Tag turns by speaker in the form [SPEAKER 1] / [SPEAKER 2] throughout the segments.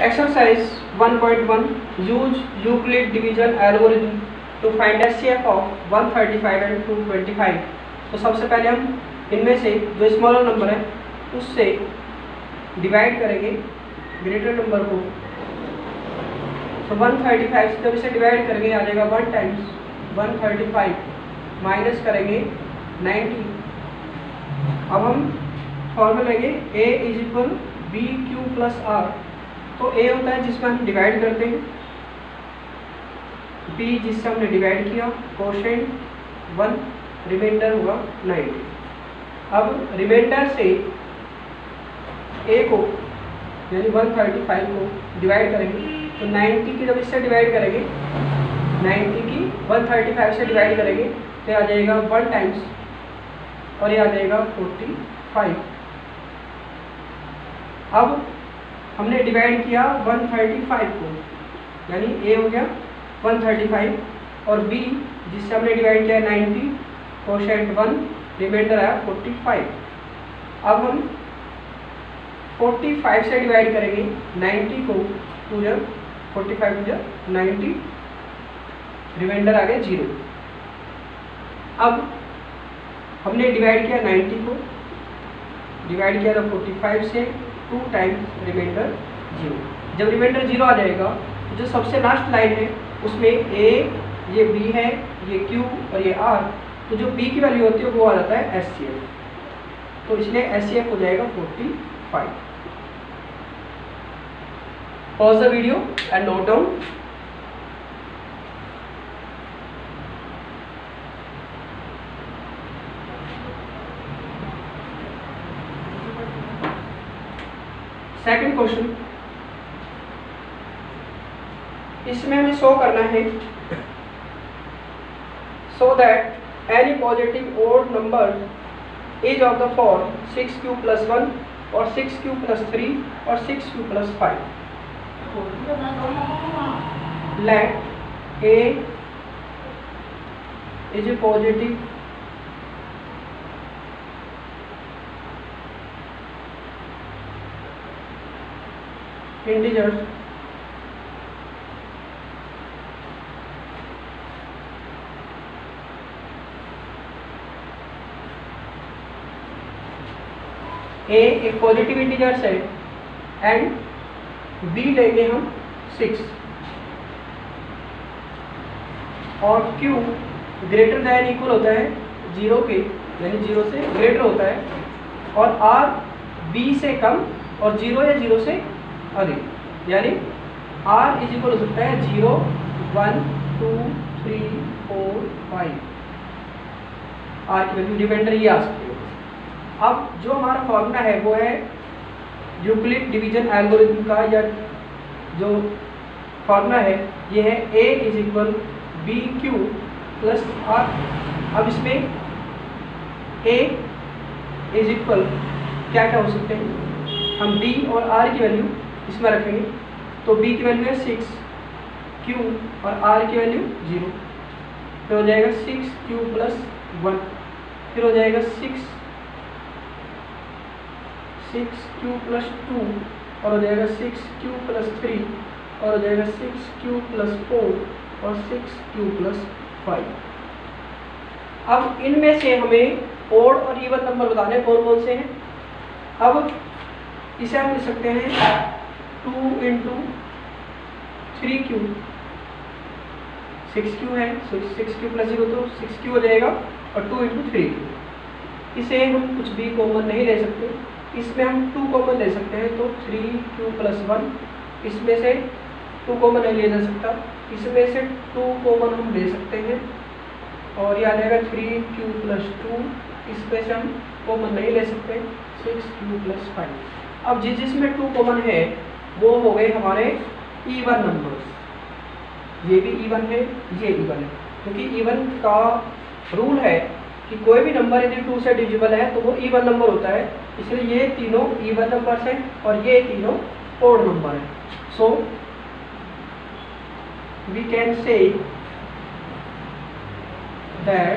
[SPEAKER 1] Exercise 1.1 Use Euclid division algorithm to find HCF of 135 and 225। तो सबसे पहले हम इनमें से जो स्मॉलर नंबर है उससे डिवाइड करेंगे ग्रेटर नंबर को। तो 135 से जब इसे डिवाइड करेंगे आ जाएगा 1 टाइम्स 135 माइनस करेंगे 90। अब हम फॉर्मूला लेंगे A is equal B Q plus r. तो A होता है जिसमें हम डिवाइड करते हैं, B जिससे हमने डिवाइड किया, कोशेंट 1, रिमाइंडर होगा 90। अब रिमाइंडर से A को यानी 135 को डिवाइड करेंगे तो 90 की जब इससे डिवाइड करेंगे 90 की 135 से डिवाइड करेंगे तो आ जाएगा 1 टाइम्स और ये आ जाएगा 45। अब हमने डिवाइड किया 135 को यानी A हो गया 135 और B जिससे हमने डिवाइड किया 90 कोशेंट 1 रिमाइंडर आया 45। अब हम 45 से डिवाइड करेंगे 90 को 2 जब 45 टू जब 90 रिमाइंडर आ गया 0। अब हमने डिवाइड किया 90 को डिवाइड किया था 45 से 2 टाइम्स रिमाइंडर 0। जब रिमाइंडर 0 आ जाएगा तो जो सबसे लास्ट लाइन है उसमें A ये B है ये Q और ये R, तो जो B की वैल्यू होती है वो आ जाता है HCF। तो इसलिए HCF हो जाएगा 45। Pause the video and note down. Second question, इसमें हमें शो करना है so that any positive odd number is of the form 6q + 1 और 6q + 3 और 6q + 5। Let A is a positive integer A एक पॉजिटिव इंटीजर है and B लेंगे हम 6 और Q ग्रेटर दैन इक्वल होता है 0 के यानी 0 से ग्रेटर होता है और R B से कम और 0 या 0 से अधिक यानी R इज इक्वल हो सकता है 0, 1, 2, 3, 4, 5। R की वैल्यू रिमाइंडर ये आ सकती है। अब जो हमारा फॉर्मूला है वो है यूक्लिड डिवीजन एल्गोरिथम का, या जो फॉर्मूला है ये है A is equal B Q plus are. अब इसमें A इज इक्वल क्या क्या हो सकते हैं, हम B और R की वैल्यू इसमें रखेंगे तो B की वैल्यू है 6, Q और R की वैल्यू 0, फिर हो जाएगा 6q + 1, फिर हो जाएगा 6q + 2 और हो जाएगा 6q + 3 और हो जाएगा 6q + 4 और 6q + 5। अब इनमें से हमें ओड और इवन नंबर बताने कौन कौन से हैं। अब इसे हम लिख सकते हैं 2 × 3q 6q है, 6q + 0 तो 6q हो जाएगा और 2 × 3q। इसे हम कुछ भी कॉमन नहीं ले सकते, इसमें हम 2 कॉमन ले सकते हैं तो 3q + 1, इसमें से 2 कॉमन नहीं लिया जा सकता, इसमें से 2 कॉमन हम ले सकते हैं और ये आ जाएगा 3q + 2, इसमें से हम कॉमन नहीं ले सकते 6q + 5। अब जिसमें 2 कॉमन है वो हो गए हमारे इवन नंबर्स। ये भी इवन है, ये इवन है, क्योंकि इवन का रूल है कि कोई भी नंबर यदि 2 से डिविजिबल है तो वो इवन नंबर होता है, इसलिए ये तीनों इवन नंबर्स हैं और ये तीनों ओड नंबर हैं। So we can say that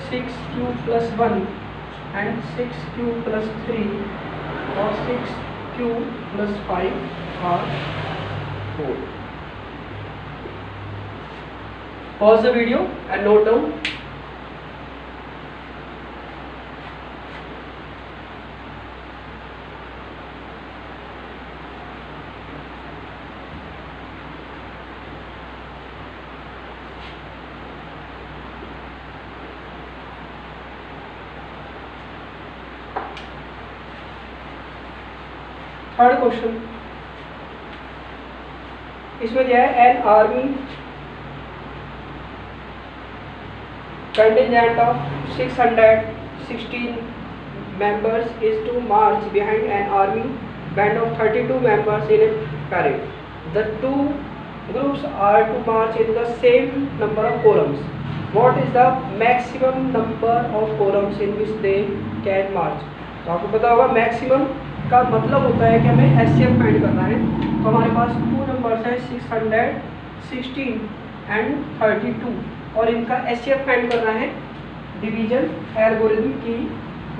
[SPEAKER 1] 6q + 1 and 6q + 3 और 6q Q plus 5 R 4. Pause the video and note down. Third question, इसमें दिया है an army contingent of 616 members is to march behind an army band of 32 members in a parade. The two groups are to march in the same number of columns. What is the maximum number of columns in which they can march? तो आपको पता होगा maximum का मतलब होता है कि हमें एचसीएफ फाइंड करना है। तो हमारे पास टू नंबर्स हैं 616 एंड 32 और इनका एचसीएफ फाइंड करना है डिवीजन एल्गोरिथम की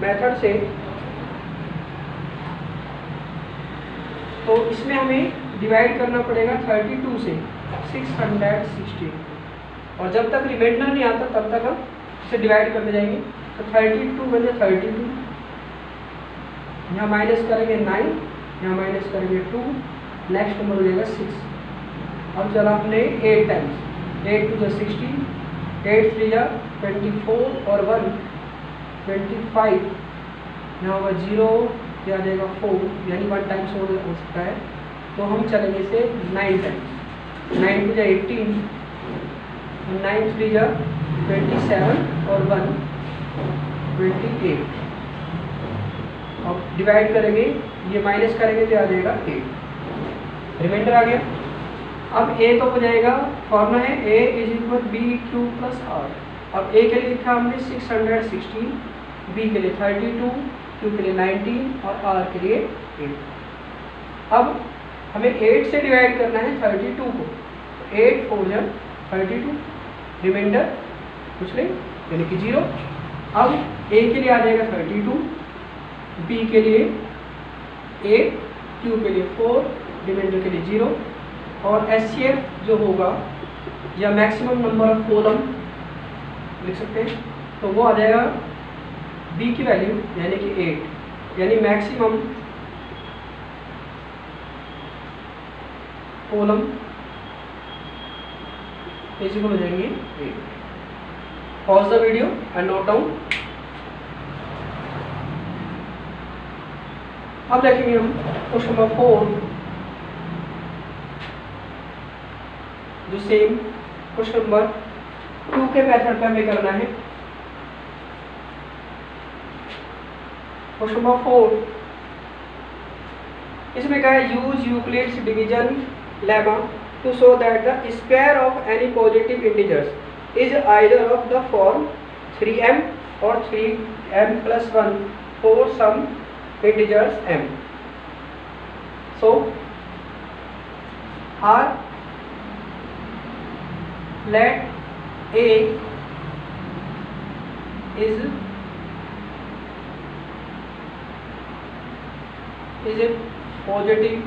[SPEAKER 1] मेथड से। तो इसमें हमें डिवाइड करना पड़ेगा 32 से 616 और जब तक रिमाइंडर नहीं आता तब तक हम इसे डिवाइड करते जाएंगे। तो 32 बने 32, यहाँ माइनस करेंगे 9, यहाँ माइनस करेंगे 2, नेक्स्ट नंबर हो जाएगा 6। अब चला हमने 8 टाइम्स, 8 टू 16, 8 3 24 और 1 25, यहाँ होगा 0, यहाँ आ जाएगा 4, यानी 1 टाइम्स हो सकता है। तो हम चलेंगे इसे 9 टाइम्स, 9 टू 18, 9 3 27 और 1 28। अब डिवाइड करेंगे, ये माइनस करेंगे तो आ जाएगा 8, रिमाइंडर आ गया। अब ए तो हो जाएगा, फॉर्मूला है A is equal B Q plus are. अब ए के लिए लिखा हमने 616, बी के लिए 32, क्यू के लिए 19 और आर के लिए 8। अब हमें 8 से डिवाइड करना है 32 को, 8 4 32, रिमाइंडर कुछ नहीं यानी कि 0। अब ए के लिए आ जाएगा 32, बी के लिए 8, क्यू के लिए 4, रिमाइंडर के लिए 0 और एचसीएफ जो होगा या मैक्सिमम नंबर ऑफ कॉलम लिख सकते हैं, तो वो आ जाएगा बी की वैल्यू यानी कि 8, यानी मैक्सिमम कॉलम इक्वल हो जाएंगे 8। Pause the video and note down. अब देखेंगे हम क्वेश्चन नंबर 4, जो सेम क्वेश्चन नंबर 2 के मेथड पे हमें करना है। क्वेश्चन नंबर 4, इसमें क्या है, use Euclid's division lemma to show that the square of any positive integers is either of the form 3m और 3m plus 1 for some integers m. So R, let A is a positive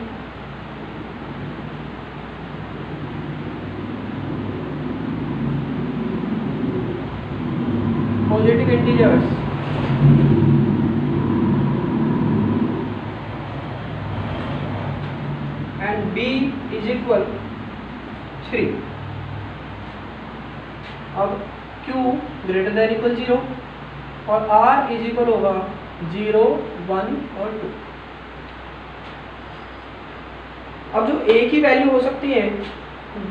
[SPEAKER 1] integers and B is equal 3. अब Q greater than equal 0 और R is equal होगा 0, 1 और 2। अब जो A की value हो सकती है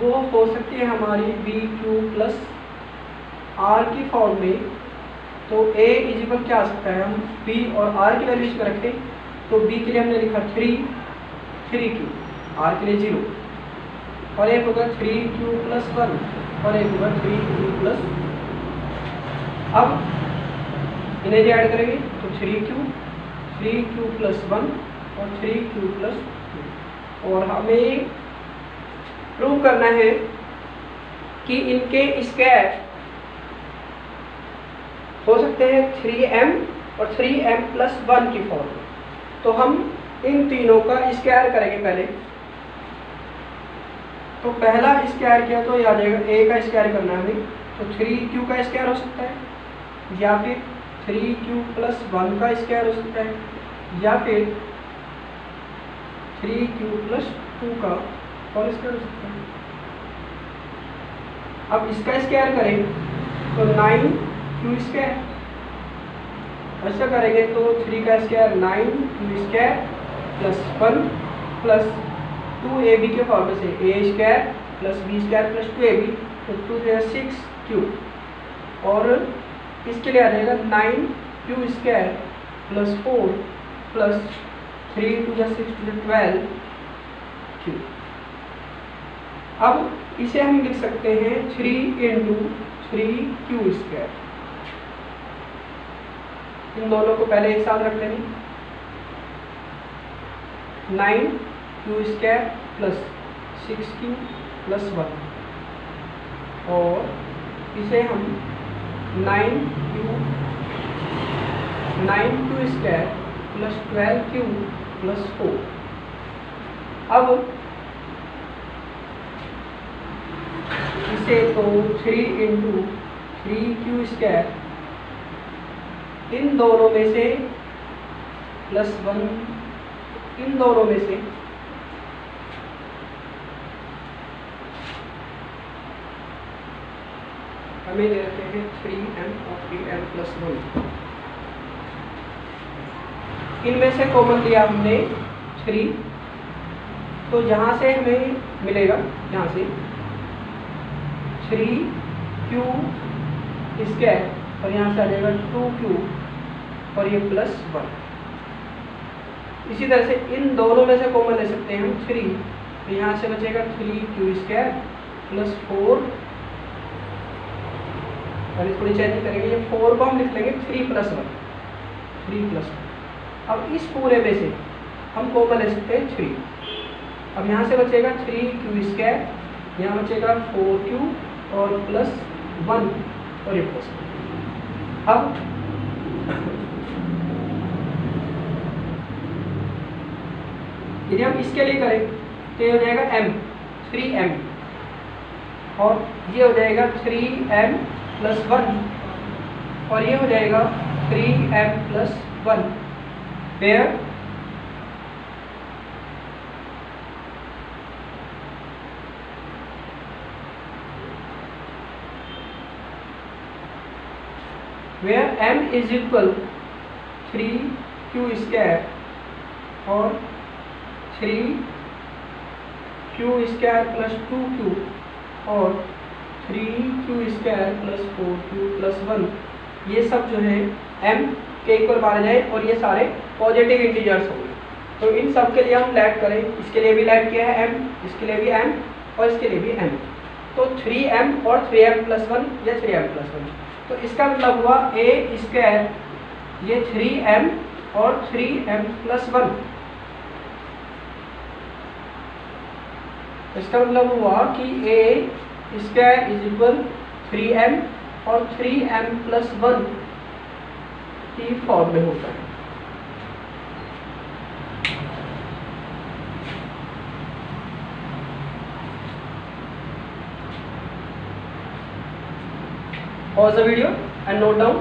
[SPEAKER 1] वो हो सकती है हमारी बी क्यू प्लस आर की फॉर्म में। तो A इज इक्वल क्या आ सकता है, हम B और R की वैल्यू इसमें रखें तो B के लिए हमने लिखा 3Q, R के लिए 0 और एक होगा 3Q प्लस 1 और एक होगा 3Q प्लस। अब इन्हें जो ऐड करेंगे तो 3Q प्लस 1 और 3Q प्लस 2 और हमें प्रूव करना है कि इनके स्क्वायर हो सकते हैं 3m और 3m प्लस 1 की फॉर्म। तो हम इन तीनों का स्क्वायर करेंगे पहले। तो पहला स्क्वायर किया तो ये आ जाएगा, ए का स्क्वायर करना है हमें, तो 3q का स्क्वायर हो सकता है, या फिर 3q + 1 का स्क्वायर हो सकता है, या फिर 3q + 2 का होल स्क्वायर हो सकता है। अब इसका स्क्वायर करें तो 9q², ऐसा करेंगे तो 3 का स्क्वायर 9q² + 1 + 2ab के फॉर्म से a² + b² + 2ab, तो 2 × 6q, और इसके लिए आ जाएगा 9q² + 4 + 3 × 6 = 12q। अब इसे हम लिख सकते हैं 3 × 3q²। इन दोनों को पहले एक साथ रख लेंगे, 9q² + 6q + 1, और इसे हम 9q² + 12q + 4। अब इसे तो 3 × 3q², इन दोनों में से +1, इन दोनों में से हमें दे रखे हैं 3m और 3m + 1, इनमें से कॉमन लिया हमने 3, तो यहाँ से हमें मिलेगा, यहाँ से 3q² और यहाँ से आ जाएगा 2q और ये +1। इसी तरह से इन दोनों में से कॉमन ले सकते हैं हम 3, तो यहाँ से बचेगा 3q² + 4, और थोड़ी चेंज करेंगे, ये 4 को हम लिख लेंगे 3 + 1, 3 + 1। अब इस पूरे में से हम कॉमन ले सकते हैं 3, अब यहाँ से बचेगा 3q², यहाँ बचेगा 4q और +1 और ये +1। अब यदि हम इसके लिए करें तो ये हो जाएगा m, 3m, और ये हो जाएगा 3m + 1, और ये हो जाएगा 3m + 1, where m is equal 3q² और 3q² + 2q और 3q² + 4q + 1, ये सब जो है m के इक्वल माने जाए, और ये सारे पॉजिटिव इंटीजर्स होंगे। तो इन सब के लिए हम लैट करें, इसके लिए भी लैट किया है m, इसके लिए भी m और इसके लिए भी m, तो 3m और 3m + 1 या 3m + 1, तो इसका मतलब हुआ a², ये 3m और 3m + 1, इसका मतलब हुआ कि a² = 3m और 3m + 1 की फॉर्म में होता है। Pause the video and note down.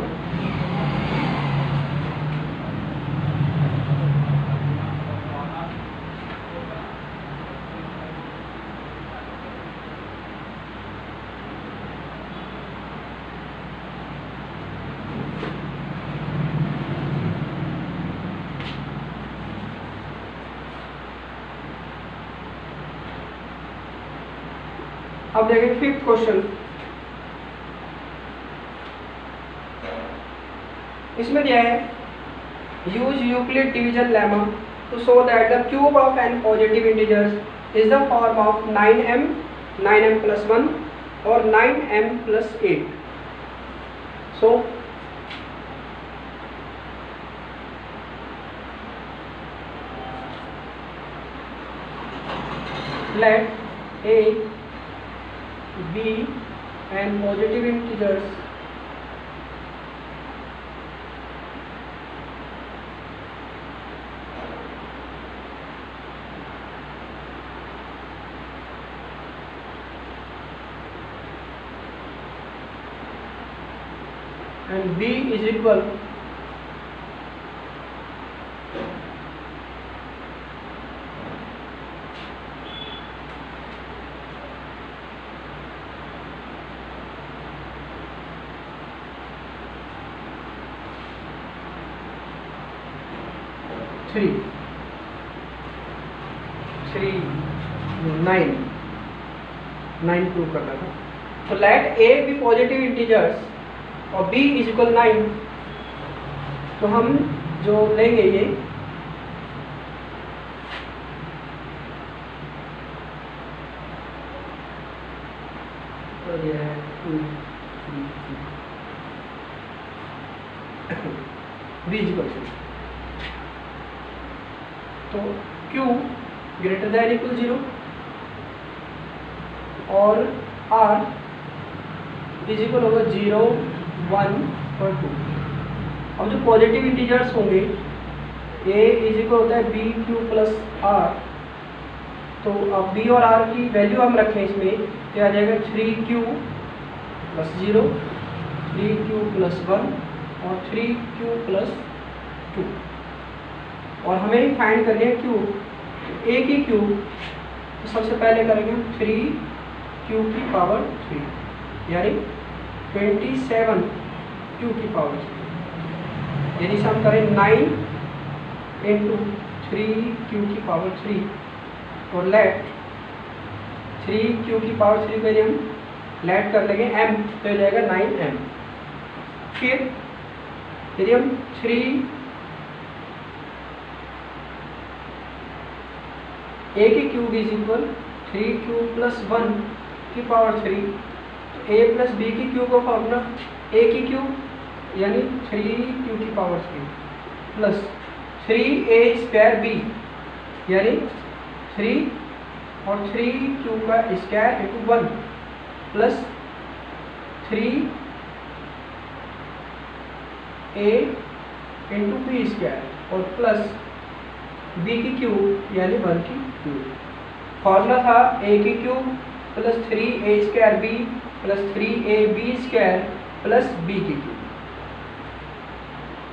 [SPEAKER 1] अब देखें 5th क्वेश्चन। इसमें दिया है use Euclid division lemma to show that the cube of an positive integers is the form of 9m, 9m + 1 और 9m + 8। So let a, b and positive integers and b is equal nine prove करना था। तो let a be positive integers और b is equal 9। तो हम जो लेंगे ये है 2 3 b इज इक्वल 3। तो q ग्रेटर दैन इक्वल 0 और r इज इक्वल होगा 0 1 और 2। अब जो पॉजिटिव इंटीजर्स होंगे a इज इक्वल होता है b q प्लस r। तो अब b और r की वैल्यू हम रखें इसमें तो आ जाएगा 3q प्लस 0 3q प्लस 1 और 3q प्लस 2। और हमें फाइंड करनी है q। तो a की q तो सबसे पहले करेंगे हम 3q की पावर 3 यानी 27 q की पावर 3। यदि हम करें 9 इंटू 3q की पावर 3 और लेट 3q की पावर 3 को यदि हम लेट कर लेंगे m तो हो जाएगा 9m। फिर यदि हम 3 a की cube is equal 3q plus 1 की पावर 3। तो a प्लस b की क्यूब का फॉर्मूला a की क्यूब यानी 3q की power 3 plus 3a square b यानी 3 और 3q का square into 1 plus 3a into b square और प्लस b की क्यूब यानी 1 की क्यूब। फॉर्मूला था a की cube plus 3a square b plus 3ab square plus b की क्यूब।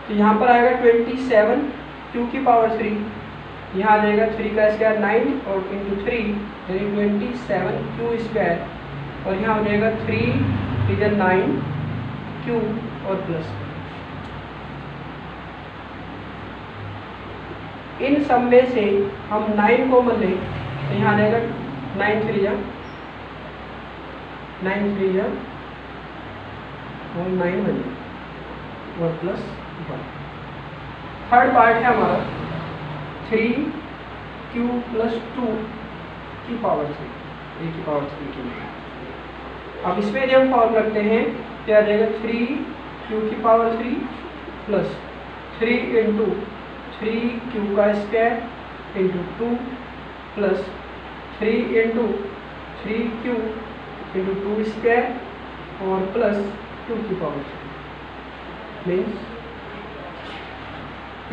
[SPEAKER 1] तो यहाँ पर आएगा 27 q की पावर 3। यहाँ आ जाएगा 3 का स्क्वायर 9 और इंटू 3 यानी 27 q स्क्वायर और यहाँ हो जाएगा 3 9 q और प्लस। इन सब में से हम 9 कॉमन लें तो यहाँ आ जाएगा 9 3 जा और 9 1 और प्लस 1। थर्ड पार्ट है हमारा 3q प्लस 2 की पावर 3 a की पावर 3 की। अब इसमें यदि हम फॉर्म रखते हैं तो आ जाएगा 3q की पावर 3 प्लस 3 इंटू 3q का square into 2 plus 3 into 3q into 2 square और प्लस 2 की पावर 3 मीन्स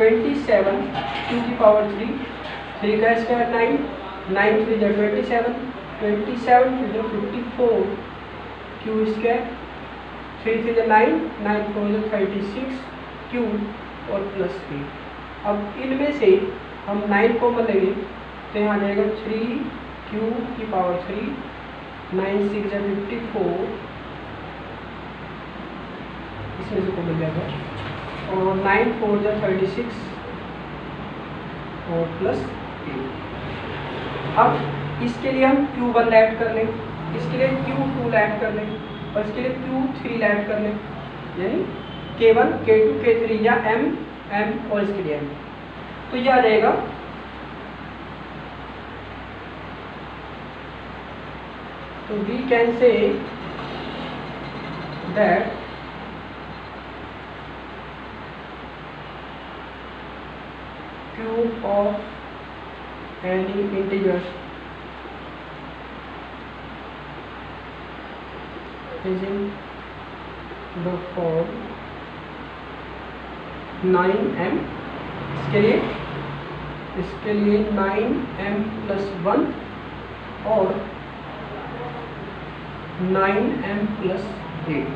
[SPEAKER 1] 27 q की पावर 3 3 का स्क्वायर 9 9 3 जा 27 27 3 जा 54 q स्क्वायर 3 3 जा 9 9 4 जा 36 q और प्लस 3। अब इनमें से हम 9 कॉमन लेंगे तो यहाँ आ जाएगा 3q की पावर 3 9 6 जा 54 इसमें से कॉमन जाएगा और 9 4 जा 36 और प्लस 8। अब इसके लिए हम q1 ऐड कर लें, इसके लिए q2 ऐड कर लें और इसके लिए q3 ऐड कर लें यानी k1 k2 k3 या m और इसके लिए m। तो यह आ जाएगा तो we can say that cube of any integer is in the form 9m। इसके लिए 9m प्लस 1 और 9m प्लस 8।